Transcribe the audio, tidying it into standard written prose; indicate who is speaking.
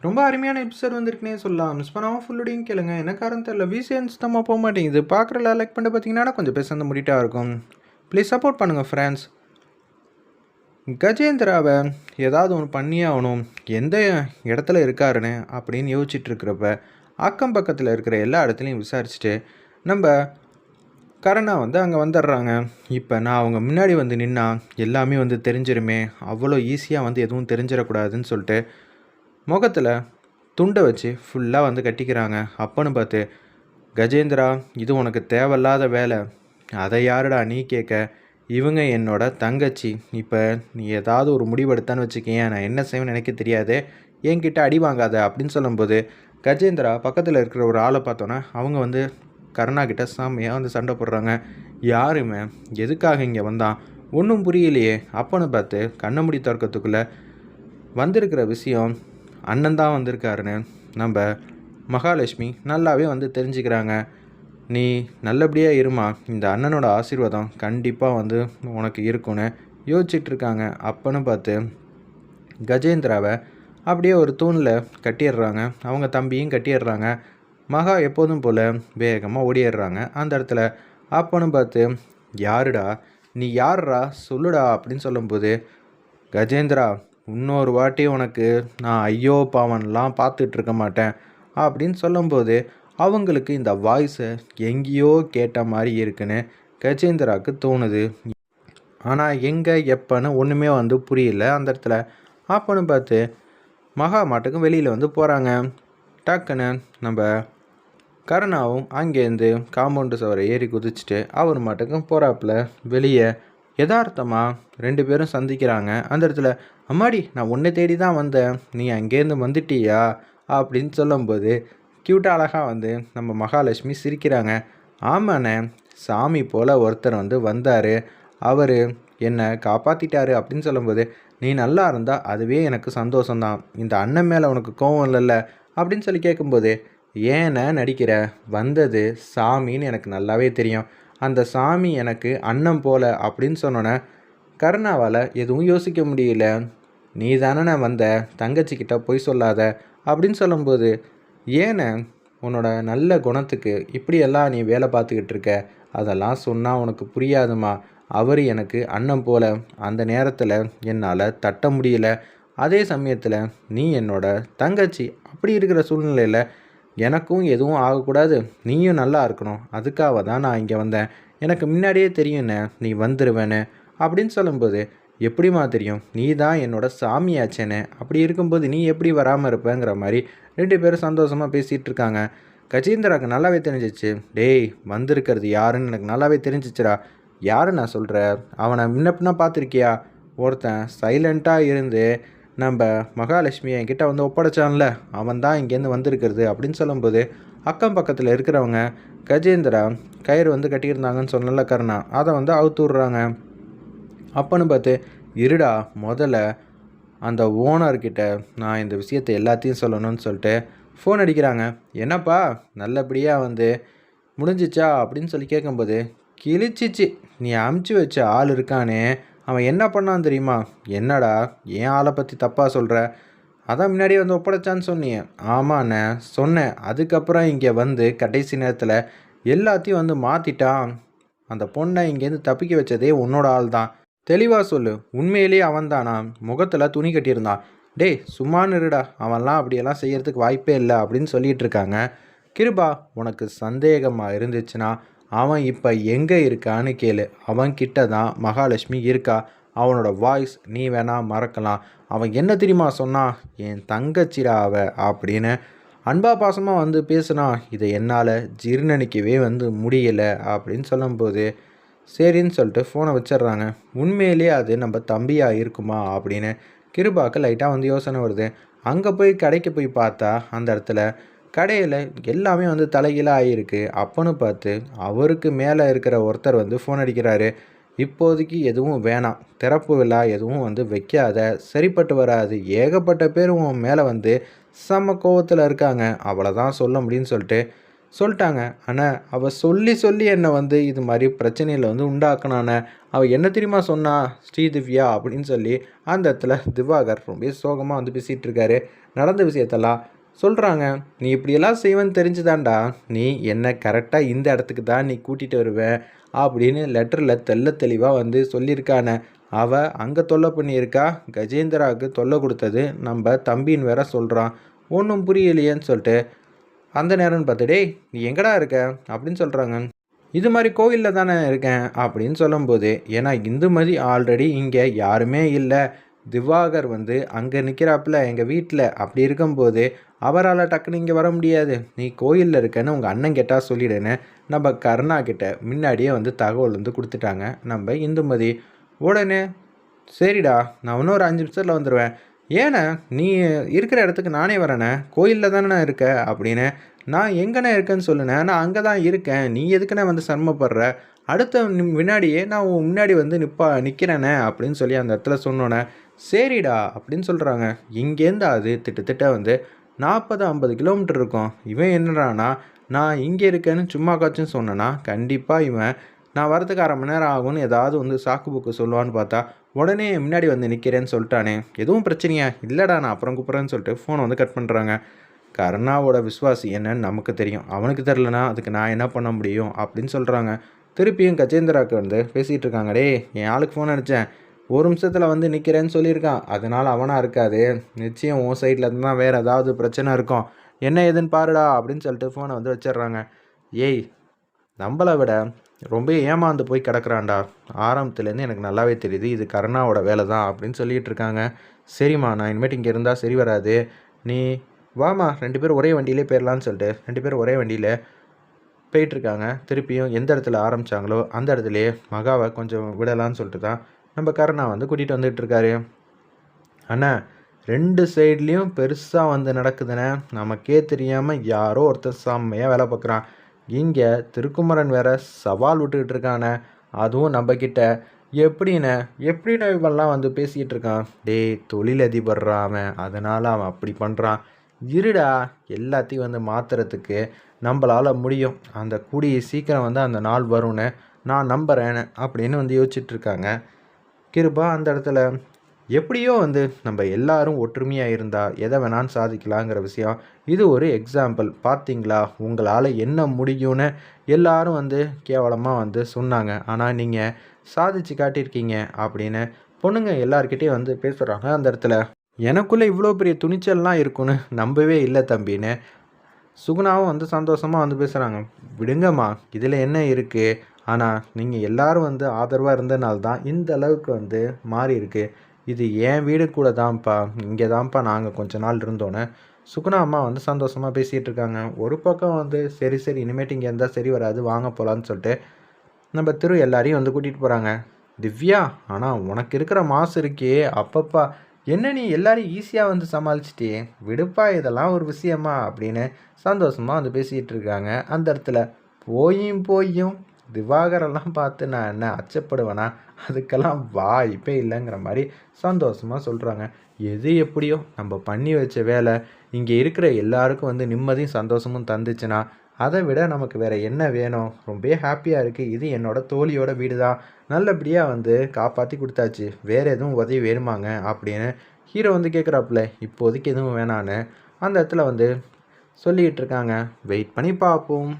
Speaker 1: ரொம்ப அருமையான எபிசோட் வந்திருக்குன்னே சொல்லலாம். மிஸ் பண்ணாமல் ஃபுல்லோடையும் கேளுங்க. என்ன காரணம் தெரியல. விசிஎன் சுத்தமாக போக மாட்டேங்குது. பார்க்குறல லைக் பண்ணிட்டு பார்த்தீங்கன்னா கொஞ்சம் பேச வந்து முடிட்டாக இருக்கும். ப்ளீஸ் சப்போர்ட் பண்ணுங்கள் ஃப்ரெண்ட்ஸ். கஜேந்திராவை ஏதாவது ஒன்று பண்ணியே ஆகணும். எந்த இடத்துல இருக்காருன்னு அப்படின்னு யோசிச்சுட்டு இருக்கிறப்ப அக்கம் பக்கத்தில் இருக்கிற எல்லா இடத்துலையும் விசாரிச்சுட்டு நம்ம கரணா வந்து அங்கே வந்துடுறாங்க. இப்போ நான் அவங்க முன்னாடி வந்து நின்னா எல்லாமே வந்து தெரிஞ்சிருமே, அவ்வளோ ஈஸியாக வந்து எதுவும் தெரிஞ்சிடக்கூடாதுன்னு சொல்லிட்டு முகத்தில் துண்டை வச்சு ஃபுல்லாக வந்து கட்டிக்கிறாங்க. அப்பன்னு பார்த்து, கஜேந்திரா இது உனக்கு தேவையில்லாத வேலை, அதை யாருடா நீ கேட்க, இவங்க என்னோட தங்கச்சி, இப்போ நீ ஏதாவது ஒரு முடிவெடுத்தான்னு வச்சுக்கேன், நான் என்ன செய்வேன்னு எனக்கு தெரியாது, என்கிட்ட அடி வாங்காத அப்படின்னு சொல்லும்போது கஜேந்திரா பக்கத்தில் இருக்கிற ஒரு ஆளை பார்த்தோன்னா அவங்க வந்து கருணா கிட்ட சாமியாக வந்து சண்டை போடுறாங்க. யாருமே எதுக்காக இங்கே வந்தான் ஒன்றும் புரியலையே. அப்பன்னு பார்த்து கண்ணை முடி திறக்கிறதுக்குள்ளே வந்திருக்கிற விஷயம் அண்ணன் தான் வந்திருக்காருன்னு நம்ம மகாலட்சுமி நல்லாவே வந்து தெரிஞ்சுக்கிறாங்க. நீ நல்லபடியாக இருமா, இந்த அண்ணனோட ஆசீர்வாதம் கண்டிப்பாக வந்து உனக்கு இருக்குன்னு யோசிச்சுட்ருக்காங்க. அப்பன்னு பார்த்து கஜேந்திராவை அப்படியே ஒரு தூணில் கட்டிடுறாங்க. அவங்க தம்பியும் கட்டிடுறாங்க. மகா எப்போதும் போல் வேகமாக ஓடிடுறாங்க அந்த இடத்துல. அப்பன்னு பார்த்து, யாருடா நீ, யாருடா சொல்லுடா அப்படின்னு சொல்லும்போது, கஜேந்திரா இன்னொரு வாட்டி உனக்கு நான் ஐயோ பாவன்லாம் பார்த்துட்ருக்க மாட்டேன் அப்படின்னு சொல்லும்போது அவங்களுக்கு இந்த வாய்ஸை எங்கேயோ கேட்ட மாதிரி இருக்குன்னு கஜேந்திராவுக்கு தோணுது. ஆனால் எங்கே எப்போன்னு ஒன்றுமே வந்து புரியல அந்த இடத்துல. அப்போன்னு பார்த்து மகா மாட்டுக்கும் வெளியில் வந்து போகிறாங்க. டக்குன்னு நம்ம கருணாவும் அங்கேருந்து காம்பவுண்டு சுவரை ஏறி குதிச்சுட்டு அவர் மாட்டுக்கும் போகிறாப்புல வெளியே. யதார்த்தமாக ரெண்டு பேரும் சந்திக்கிறாங்க அந்த இடத்துல. அம்மாடி நான் உன்னை தேடி தான் வந்தேன், நீ அங்கேருந்து வந்துட்டியா அப்படின்னு சொல்லும்போது க்யூட்டாக அழகாக வந்து நம்ம மகாலட்சுமி சிரிக்கிறாங்க. ஆமாண்ணே, சாமி போல் ஒருத்தர் வந்து வந்தார், அவர் என்னை காப்பாற்றிட்டாரு அப்படின்னு சொல்லும்போது, நீ நல்லா இருந்தால் அதுவே எனக்கு சந்தோஷம்தான், இந்த அண்ணன் மேலே உனக்கு கோவம் இல்லைல்ல அப்படின்னு சொல்லி கேட்கும்போது, ஏண்ணே நடிக்கிற, வந்தது சாமின்னு எனக்கு நல்லாவே தெரியும், அந்த சாமி எனக்கு அண்ணன் போல அப்படின்னு சொன்னோன்னே கருணாவால் எதுவும் யோசிக்க முடியல. நீ தானே வந்த, தங்கச்சிக்கிட்ட பொய் சொல்லாத அப்படின்னு சொல்லும்போது, ஏண்ணே உன்னோட நல்ல குணத்துக்கு இப்படியெல்லாம் நீ வேலை பார்த்துக்கிட்டு இருக்க, அதெல்லாம் சொன்னால் உனக்கு புரியாதுமா, அவர் எனக்கு அண்ணன் போல, அந்த நேரத்தில் என்னால் தட்ட முடியல, அதே சமயத்தில் நீ என்னோட தங்கச்சி, அப்படி இருக்கிற சூழ்நிலையில் எனக்கும் எதுவும் ஆகக்கூடாது, நீயும் நல்லா இருக்கணும், அதுக்காக தான் நான் இங்கே வந்தேன், எனக்கு முன்னாடியே தெரியுண்ணே நீ வந்துடுவேன்னு அப்படின்னு சொல்லும்போது, எப்படிமா தெரியும், நீ தான் என்னோட சாமியாச்சேனே, அப்படி இருக்கும்போது நீ எப்படி வராமல் இருப்பேங்கிற மாதிரி ரெண்டு பேரும் சந்தோஷமாக பேசிகிட்டு இருக்காங்க. கஜேந்திராவுக்கு நல்லாவே தெரிஞ்சிச்சு, டேய் வந்திருக்கிறது யாருன்னு எனக்கு நல்லாவே தெரிஞ்சிச்சுடா, யாரு நான் சொல்கிறேன், அவனை முன்ன பின்ன பார்த்துருக்கியா, ஒருத்தன் சைலண்ட்டாக இருந்து நம்ம மகாலட்சுமி என்கிட்ட வந்து ஒப்படைச்சான்ல, அவன் தான் இங்கேருந்து வந்திருக்கிறது அப்படின்னு சொல்லும்போது அக்கம் பக்கத்தில் இருக்கிறவங்க கஜேந்திரா கயிறு வந்து கட்டியிருந்தாங்கன்னு சொன்னல கருணா, அதை வந்து அவுத்து விட்றாங்க. அப்பன்னு பார்த்து, இருடா முதல்ல அந்த ஓனர்கிட்ட நான் இந்த விஷயத்தை எல்லாத்தையும் சொல்லணும்னு சொல்லிட்டு ஃபோன் அடிக்கிறாங்க. என்னப்பா நல்லபடியாக வந்து முடிஞ்சிச்சா அப்படின்னு சொல்லி கேட்கும்போது, கிழிச்சிச்சு, நீ அமுச்சு வச்ச ஆள் இருக்கானே அவன் என்ன பண்ணான்னு தெரியுமா, என்னடா ஏன் ஆளை பற்றி தப்பாக சொல்கிற, அதான் முன்னாடியே வந்து ஒப்படைச்சான்னு சொன்னியே, ஆமாண்ணே சொன்னேன், அதுக்கப்புறம் இங்கே வந்து கடைசி நேரத்தில் எல்லாத்தையும் வந்து மாற்றிட்டான், அந்த பொண்ணை இங்கேருந்து தப்பிக்க வச்சதே உன்னோட ஆள் தான், தெளிவாக சொல்லு, உண்மையிலேயே அவன்தானா, முகத்தில் துணி கட்டியிருந்தான், டேய் சும்மானு இருடா, அவன்லாம் அப்படியெல்லாம் செய்கிறதுக்கு வாய்ப்பே இல்லை அப்படின்னு சொல்லிகிட்டு இருக்காங்க. கிருபா உனக்கு சந்தேகமாக இருந்துச்சுன்னா அவன் இப்போ எங்கே இருக்கான்னு கேளு, அவன்கிட்ட தான் மகாலட்சுமி இருக்கா, அவனோட வாய்ஸ் நீ வேணா மறக்கலாம், அவன் என்ன தெரியுமா சொன்னான், என் தங்கச்சிரா அவ அப்படின்னு அன்பா பாசமாக வந்து பேசுனா, இதை என்னால் ஜீர்ணிக்கவே வந்து முடியலை அப்படின்னு சொல்லும்போது சரின்னு சொல்லிட்டு ஃபோனை வச்சிடுறாங்க. உண்மையிலேயே அது நம்ம தம்பியாக இருக்குமா அப்படின்னு கிருபாவுக்கு லைட்டாக வந்து யோசனை வருது. அங்கே போய் கடைக்கு போய் பார்த்தா அந்த இடத்துல கடையில் எல்லாமே வந்து தலைகீழாக ஆகியிருக்கு. அப்போன்னு பார்த்து அவருக்கு மேலே இருக்கிற ஒருத்தர் வந்து ஃபோன் அடிக்கிறாரு. இப்போதைக்கு எதுவும் வேணாம், திறப்பு விழா எதுவும் வந்து வைக்காத, சரிப்பட்டு வராது, ஏகப்பட்ட பேர் உன் மேலே வந்து செம்ம கோவத்தில் இருக்காங்க, அவ்வளோதான் சொல்ல முடியும்னு சொல்லிட்டு சொல்லிட்டாங்க. ஆனா, அவ சொல்லி சொல்லி என்ன வந்து இது மாரி பிரச்சனையில வந்து உண்டாக்குனானே. அவ என்ன தெரியுமா சொன்னா? ஸ்ரீதிவ்யா அப்படின்னு சொல்லி அந்த இடத்துல திவாகர் ரொம்ப சோகமா வந்து பேசிட்டு இருக்காரு. நடந்த விஷயத்தெல்லாம் சொல்றாங்க. "நீ இப்படியெல்லாம் செய்வேன்னு தெரிஞ்சு தான்டா, நீ என்ன கரெக்ட்டா இந்த இடத்துக்கு தான் நீ கூட்டிட்டு வருவ." அப்படின்னு லெட்டர்ல தெள்ள தெளிவா வந்து சொல்லியிருக்கானே. அவ அங்க தொல்ல பண்ணியிருக்கா. கஜேந்திராவுக்கு தொல்ல குடுத்தது நம்ப தம்பின்னு வேற சொல்றான். ஒண்ணும் புரியலையேன்னு சொல்லிட்டு அந்த நேரம்னு பார்த்து, "டேய் நீ எங்கடா இருக்க?" அப்படின்னு சொல்றாங்க. "இது மாரி கோயில்ல தானே இருக்கேன்." அப்படின்னு சொல்லும்போது, ஏன்னா இந்துமதி ஆல்ரெடி இங்க யாருமே இல்ல. திவாகர் வந்து அங்க நிக்கிறாப்புல எங்க வீட்ல. அப்படி இருக்கும்போது, அவரால டக்குனு இங்க வர முடியாது. "நீ கோயில்ல இருக்கன்னு உங்க அண்ணன் கேட்டா சொல்லிடுன்னு" நம்ம கருணா கிட்ட முன்னாடியே வந்து தகவல் வந்து குடுத்துட்டாங்க நம்ம இந்துமதி. உடனே சரிடா, நான் இன்னும் ஒரு 5 நிமிஷத்துல வந்துருவேன். ஏண்ணே, நீ இருக்கிற இடத்துக்கு நானே வரேண்ணே. கோயில்ல தானேண்ணே இருக்க அப்படின்னு. நான் எங்கண்ணே இருக்கேன்னு சொல்லுண்ணே. நான் அங்க தான் இருக்கேன். நீ எதுக்குண்ணே வந்து சிரமப்படுற? அடுத்த வினாடியே நான் உன் முன்னாடி வந்து நிக்கிறேண்ணே அப்படின்னு சொல்லி அந்த இடத்துல சொன்னோன்னே, சரிடா அப்படின்னு சொல்றாங்க. இங்கேருந்து அது கிட்டத்தட்ட வந்து 40, 50 கிலோமீட்டர் இருக்கும். இவன் என்னடான்னா, நான் இங்க இருக்கேன்னு சும்மாக்காச்சும் சொன்னேன்னா, கண்டிப்பா இவன் நான் வரதுக்கு 1/2 மணி நேரம் ஆகும்னு ஏதாவது வந்து சாக்கு போக்கு சொல்லுவான்னு பார்த்தா, உடனே முன்னாடி வந்து நிற்கிறேன்னு சொல்லிட்டானே. எதுவும் பிரச்சனையா? இல்லடா நான் அப்புறம் கூப்பிட்றேன்னு சொல்லிட்டு ஃபோனை வந்து கட் பண்ணுறாங்க. கருணாவோட விசுவாசி என்னன்னு நமக்கு தெரியும். அவனுக்கு தெரிலனா அதுக்கு நான் என்ன பண்ண முடியும் அப்படின்னு சொல்கிறாங்க. திருப்பியும் கஜேந்திராவுக்கு வந்து பேசிகிட்டு இருக்காங்க. டேய் என் ஆளுக்கு ஃபோன் அடித்தேன். ஒரு நிமிஷத்தில் வந்து நிற்கிறேன்னு சொல்லியிருக்கான். அதனால் அவனாக இருக்காது. நிச்சயம் உன் சைடில் இருந்து தான் வேறு ஏதாவது பிரச்சனை இருக்கும். என்ன ஏதுன்னு பாருடா அப்படின்னு சொல்லிட்டு ஃபோனை வந்து வச்சிடுறாங்க. ஏய் நம்மளை விட ரொம்ப ஏமாந்து போய் கிடக்குறான்டா. ஆரம்பத்துலேருந்து எனக்கு நல்லாவே தெரியுது. இது கருணாவோட வேலை தான் அப்படின்னு சொல்லிகிட்டு இருக்காங்க. சரிம்மா நான் இனிமேட்டு இங்கே இருந்தால் சரி வராது. நீ வாம்மா 2 பேரும் ஒரே வண்டியிலே போயிடலான்னு சொல்லிட்டு 2 பேரும் ஒரே வண்டியில் போயிட்டுருக்காங்க. திருப்பியும் எந்த இடத்துல ஆரம்பித்தாங்களோ அந்த இடத்துலையே மகாவை கொஞ்சம் விடலான்னு சொல்லிட்டு தான் நம்ம கருணா வந்து கூட்டிகிட்டு வந்துட்டுருக்காரு. அண்ணா 2 சைட்லேயும் பெருசாக வந்து நடக்குதுண்ணே. நமக்கே தெரியாமல் யாரோ ஒருத்தர் செம்மையாக வேலை பார்க்குறான். இங்கே திருக்குமரன் வேற சவால் விட்டுக்கிட்டு இருக்கானே. அதுவும் நம்மக்கிட்ட. எப்படிண்ணே எப்படிண்ணே இவன்லாம் வந்து பேசிக்கிட்டு இருக்கான்? டேய் தொழிலதிபர்றா அவன். அதனால் அவன் அப்படி பண்ணுறான். இருடா எல்லாத்தையும் வந்து மாற்றுறதுக்கு நம்மளால் முடியும். அந்த கூடிய சீக்கிரம் வந்து அந்த நாள் வரும்னு நான் நம்புகிறேன் அப்படின்னு வந்து யோசிச்சுட்டு இருக்காங்க. கிருபா அந்த இடத்துல எப்படியோ வந்து நம்ம எல்லாரும் ஒற்றுமையாக இருந்தால் எதை வேணாலும் சாதிக்கலாங்கிற விஷயம் இது ஒரு எக்ஸாம்பிள். பார்த்தீங்களா உங்களால் என்ன முடியும்னு எல்லாரும் வந்து கேவலமாக வந்து சொன்னாங்க. ஆனால் நீங்கள் சாதிச்சு காட்டியிருக்கீங்க அப்படின்னு பொண்ணுங்க எல்லார்கிட்டையும் வந்து பேசுகிறாங்க அந்த இடத்துல. எனக்குள்ளே இவ்வளோ பெரிய துணிச்சல்லாம் இருக்குன்னு நம்பவே இல்லை தம்பின்னு சுகுணாவும் வந்து சந்தோஷமாக வந்து பேசுகிறாங்க. விடுங்கம்மா இதில் என்ன இருக்குது? ஆனால் நீங்கள் எல்லாரும் வந்து ஆதரவாக இருந்தனால தான் இந்த அளவுக்கு வந்து மாறி இருக்கு. இது என் வீடு கூட தான்ப்பா. இங்கே தான்ப்பா நாங்கள் கொஞ்ச நாள் இருந்தோன்னே சுகுணா அம்மா வந்து சந்தோஷமாக பேசிகிட்டு இருக்காங்க. ஒரு பக்கம் வந்து சரி சரி இனிமேட்டு இங்கே இருந்தால் சரி வராது வாங்க போகலான்னு சொல்லிட்டு நம்ம திரு எல்லாரையும் வந்து கூட்டிகிட்டு போகிறாங்க. திவ்யா ஆனால் உனக்கு இருக்கிற மாசு இருக்கே அப்பப்பா என்ன நீ எல்லாரையும் ஈஸியாக வந்து சமாளிச்சிட்டியே விடுப்பா இதெல்லாம் ஒரு விஷயமா அப்படின்னு சந்தோஷமாக வந்து பேசிகிட்டு இருக்காங்க. அந்த இடத்துல போயும் போயும் திவாகரெல்லாம் பார்த்து நான் என்ன அச்சப்படுவேனா? அதுக்கெல்லாம் வாய்ப்பே இல்லைங்கிற மாதிரி சந்தோஷமாக சொல்கிறாங்க. எது எப்படியோ நம்ம பண்ணி வச்ச வேலை இங்கே இருக்கிற எல்லாருக்கும் வந்து நிம்மதியும் சந்தோஷமும் தந்துச்சுன்னா அதை விட நமக்கு வேறு என்ன வேணும்? ரொம்ப ஹாப்பியாக இருக்குது. இது என்னோடய தோழியோட வீடு தான். நல்லபடியாக வந்து காப்பாற்றி கொடுத்தாச்சு. வேறு எதுவும் உதவி வேணுமாங்க அப்படின்னு ஹீரோ வந்து கேட்குறாப்புல. இப்போதைக்கு எதுவும் வேணான்னு அந்த இடத்துல வந்து சொல்லிக்கிட்டு இருக்காங்க. வெயிட் பண்ணி பார்ப்போம்.